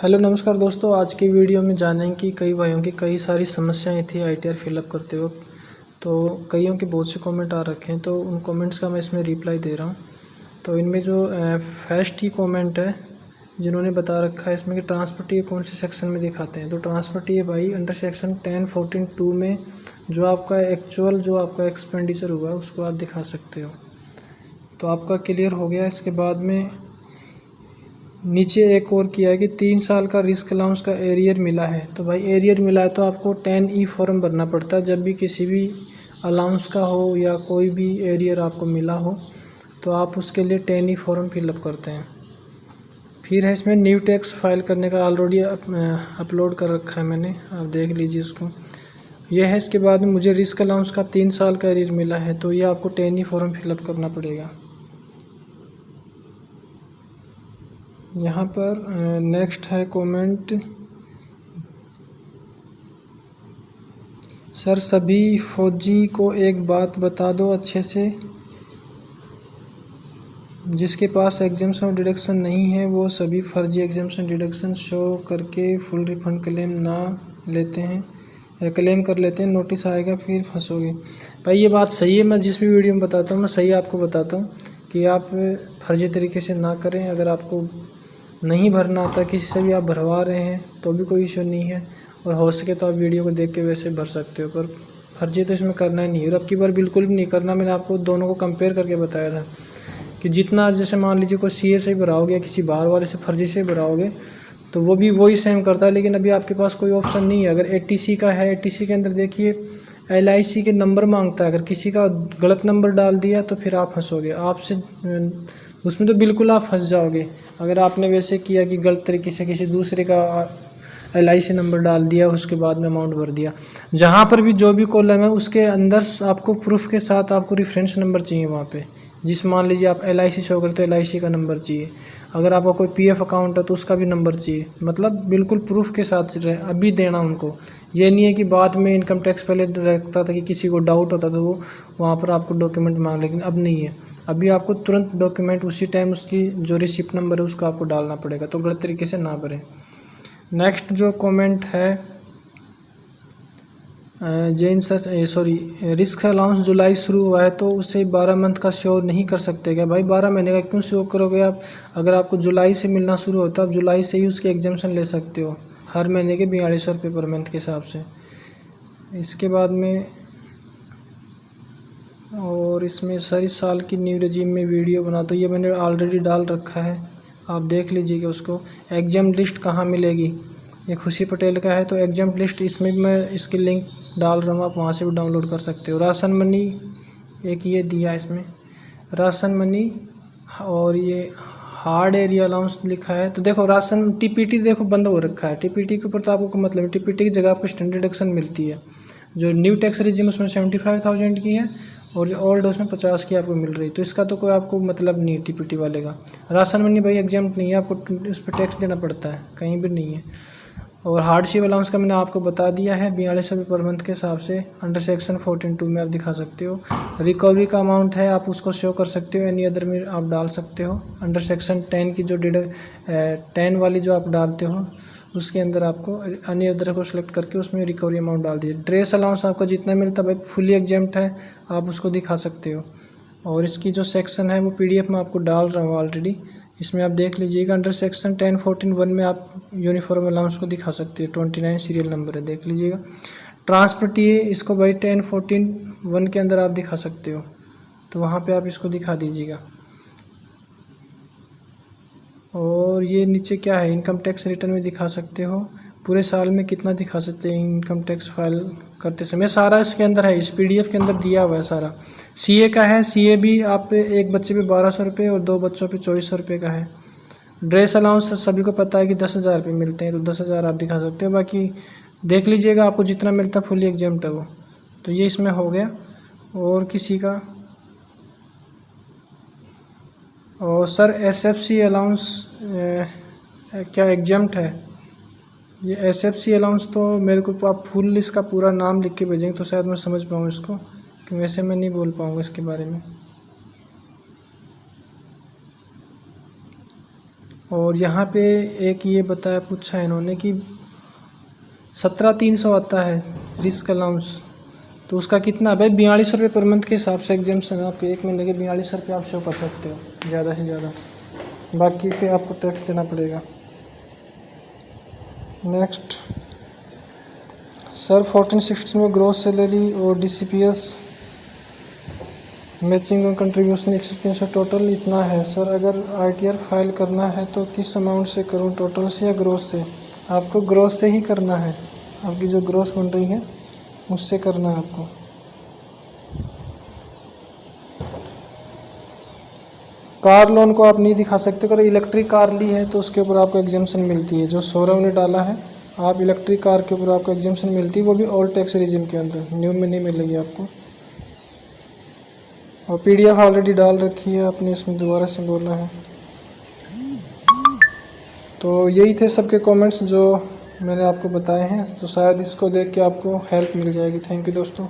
Hello नमस्कार दोस्तों, आज की वीडियो में जानेंगे कि कई भाइयों की कई सारी समस्याएं थी आईटीआर फिलअप करते वक्त। तो कईयों के बहुत से कमेंट आ रखे हैं, तो उन कमेंट्स का मैं इसमें रिप्लाई दे रहा हूं। तो इनमें जो फर्स्ट ही कमेंट है जिन्होंने बता रखा है इसमें कि ट्रांसफर टी कौन से सेक्शन में दिखाते हैं। तो ट्रांसफर टी भाई अंडर सेक्शन 10.14.2 में जो आपका एक्चुअल जो आपका एक्सपेंडिचर हुआ है उसको आप दिखा सकते हो। तो आपका क्लियर हो गया। इसके बाद में नीचे एक और किया है कि 3 साल का रिस्क अलाउंस का एरियर मिला है। तो भाई एरियर मिला है तो आपको 10E फॉर्म भरना पड़ता है। जब भी किसी भी अलाउंस का हो या कोई भी एरियर आपको मिला हो तो आप उसके लिए 10E फॉर्म फिलअप करते हैं। फिर है इसमें न्यू टैक्स फाइल करने का ऑलरेडी अपलोड कर रखा है मैंने, आप देख लीजिए इसको। यह है। इसके बाद में मुझे रिस्क अलाउंस का 3 साल का एरियर मिला है तो ये आपको 10E फॉर्म फिलअप करना पड़ेगा। यहाँ पर नेक्स्ट है कमेंट, सर सभी फौजी को एक बात बता दो अच्छे से, जिसके पास एग्जाम्शन डिडक्शन नहीं है वो सभी फर्जी एग्जाम्शन डिडक्शन शो करके फुल रिफंड क्लेम ना लेते हैं या क्लेम कर लेते हैं, नोटिस आएगा फिर फंसोगे। भाई ये बात सही है, मैं जिस भी वीडियो में बताता हूँ मैं सही आपको बताता हूँ कि आप फर्जी तरीके से ना करें। अगर आपको नहीं भरना आता, किसी से भी आप भरवा रहे हैं तो भी कोई इशू नहीं है, और हो सके तो आप वीडियो को देख के वैसे भर सकते हो, पर फर्जी तो इसमें करना ही नहीं है। और अब की बार बिल्कुल भी नहीं करना। मैंने आपको दोनों को कंपेयर करके बताया था कि जितना जैसे मान लीजिए कोई सीए से भराओगे या किसी बाहर वाले से फर्जी से भराओगे तो वो भी वही सेम करता है, लेकिन अभी आपके पास कोई ऑप्शन नहीं है। अगर एटीसी का है, एटीसी के अंदर देखिए एलआईसी के नंबर मांगता है। अगर किसी का गलत नंबर डाल दिया तो फिर आप फंसोगे, आपसे उसमें तो बिल्कुल आप फंस जाओगे। अगर आपने वैसे किया कि गलत तरीके से किसी दूसरे का एलआईसी नंबर डाल दिया उसके बाद में अमाउंट भर दिया। जहाँ पर भी जो भी कॉलम है उसके अंदर आपको प्रूफ के साथ आपको रेफरेंस नंबर चाहिए वहाँ पे। जिस मान लीजिए आप एलआईसी शो करते हो, एलआईसी का नंबर चाहिए। अगर आपका कोई पीएफ अकाउंट है तो उसका भी नंबर चाहिए। मतलब बिल्कुल प्रूफ के साथ अभी देना उनको। ये नहीं है कि बाद में इनकम टैक्स पहले रखता था कि किसी को डाउट होता तो वो वहाँ पर आपको डॉक्यूमेंट मांग, लेकिन अब नहीं है। अभी आपको तुरंत डॉक्यूमेंट उसी टाइम उसकी जो रिसिप्ट नंबर है उसको आपको डालना पड़ेगा, तो गलत तरीके से ना भरें। नेक्स्ट जो कमेंट है Jain sir sorry, risk allowance जुलाई शुरू हुआ है तो उसे 12 मंथ का शो नहीं कर सकते क्या? भाई 12 महीने का क्यों शो करोगे आप? अगर आपको जुलाई से मिलना शुरू होता है आप जुलाई से ही उसके एग्जाम्शन ले सकते हो, हर महीने के 4200 रुपये पर मंथ के हिसाब से। इसके बाद में और इसमें सर इस साल की न्यू रजीम में वीडियो बना, तो ये मैंने ऑलरेडी डाल रखा है, आप देख लीजिएगा उसको। एग्जाम लिस्ट कहाँ मिलेगी? ये खुशी पटेल का है, तो एग्जाम लिस्ट इसमें मैं इसकी लिंक डाल रहा हूँ, आप वहाँ से भी डाउनलोड कर सकते हो। राशन मनी एक ये दिया इसमें, राशन मनी, और ये हार्ड एरिया अलाउंस लिखा है। तो देखो राशन टीपीटी देखो बंद हो रखा है, टीपीटी के ऊपर तो आपको मतलब टीपीटी की जगह आपको स्टैंडर्ड डिडक्शन मिलती है। जो न्यू टैक्स रिजिम उसमें 75,000 की है और जो ओल्ड उसमें 50 की आपको मिल रही है। तो इसका तो कोई आपको मतलब नहीं है टीपीटी वाले का। राशन मनी भाई एग्जाम्प्ट नहीं है, आपको इस पर टैक्स देना पड़ता है, कहीं भी नहीं है। और हार्डशिप अलाउंस का मैंने आपको बता दिया है, 4200 रुपये पर मंथ के हिसाब से अंडर सेक्शन 14.2 में आप दिखा सकते हो। रिकवरी का अमाउंट है आप उसको शो कर सकते हो, एनी अदर में आप डाल सकते हो। अंडर सेक्शन 10 की जो 10 वाली जो आप डालते हो उसके अंदर आपको अन्य अदर को सिलेक्ट करके उसमें रिकवरी अमाउंट डाल दीजिए। ड्रेस अलाउंस आपका जितना मिलता है भाई फुली एग्जाम्प्ट है, आप उसको दिखा सकते हो। और इसकी जो सेक्शन है वो पीडीएफ में आपको डाल रहा हूँ ऑलरेडी, इसमें आप देख लीजिएगा। अंडर सेक्शन 10.14.1 में आप यूनिफॉर्म अलाउंस को दिखा सकते हो, 29 सीरियल नंबर है, देख लीजिएगा। ट्रांसफर टीए इसको भाई 10.14.1 के अंदर आप दिखा सकते हो, तो वहाँ पे आप इसको दिखा दीजिएगा। और ये नीचे क्या है, इनकम टैक्स रिटर्न में दिखा सकते हो, पूरे साल में कितना दिखा सकते हैं इनकम टैक्स फाइल करते समय, सारा इसके अंदर है, इस पीडीएफ के अंदर दिया हुआ है सारा। सीए का है, सीए भी आप एक बच्चे पे 1200 रुपये और 2 बच्चों पे 2400 रुपये का है। ड्रेस अलाउंस सभी को पता है कि 10,000 रुपये मिलते हैं, तो 10,000 आप दिखा सकते हो। बाकी देख लीजिएगा आपको जितना मिलता है फुली एग्जाम्प्ट है वो। तो ये इसमें हो गया। और किसी का, और सर एसएफसी अलाउंस क्या एग्जाम्प्ट है? ये एसएफसी अलाउंस तो मेरे को आप फुल इसका पूरा नाम लिख के भेजेंगे तो शायद मैं समझ पाऊँ इसको, कि वैसे मैं नहीं बोल पाऊँगा इसके बारे में। और यहाँ पे एक ये बताया पूछा है इन्होंने कि 17,300 आता है रिस्क अलाउंस, तो उसका कितना भाई 42 रुपये पर मंथ के हिसाब से एग्जाम्शन आपके 1 महीने के 42 रुपये आप शो कर सकते हो ज़्यादा से ज़्यादा, बाकी पे आपको टैक्स देना पड़ेगा। नेक्स्ट सर 14-16 में ग्रॉस सैलरी और DCPS मैचिंग और कंट्रीब्यूशन 1,300 टोटल इतना है सर। अगर ITR फाइल करना है तो किस अमाउंट से करूं, टोटल से या ग्रॉस से? आपको ग्रॉस से ही करना है, आपकी जो ग्रॉस बन रही है उससे करना है आपको। कार लोन को आप नहीं दिखा सकते, अगर इलेक्ट्रिक कार ली है तो उसके ऊपर आपको एग्जाम्शन मिलती है। जो सौरभ ने डाला है आप इलेक्ट्रिक कार के ऊपर आपको एग्जाम्शन मिलती है, वो भी ऑल टैक्स रिजिम के अंदर, न्यू में नहीं मिलेगी आपको। और PDF ऑलरेडी डाल रखी है आपने, इसमें दोबारा से बोलना है। तो यही थे सबके कमेंट्स जो मैंने आपको बताए हैं, तो शायद इसको देख के आपको हेल्प मिल जाएगी। थैंक यू दोस्तों।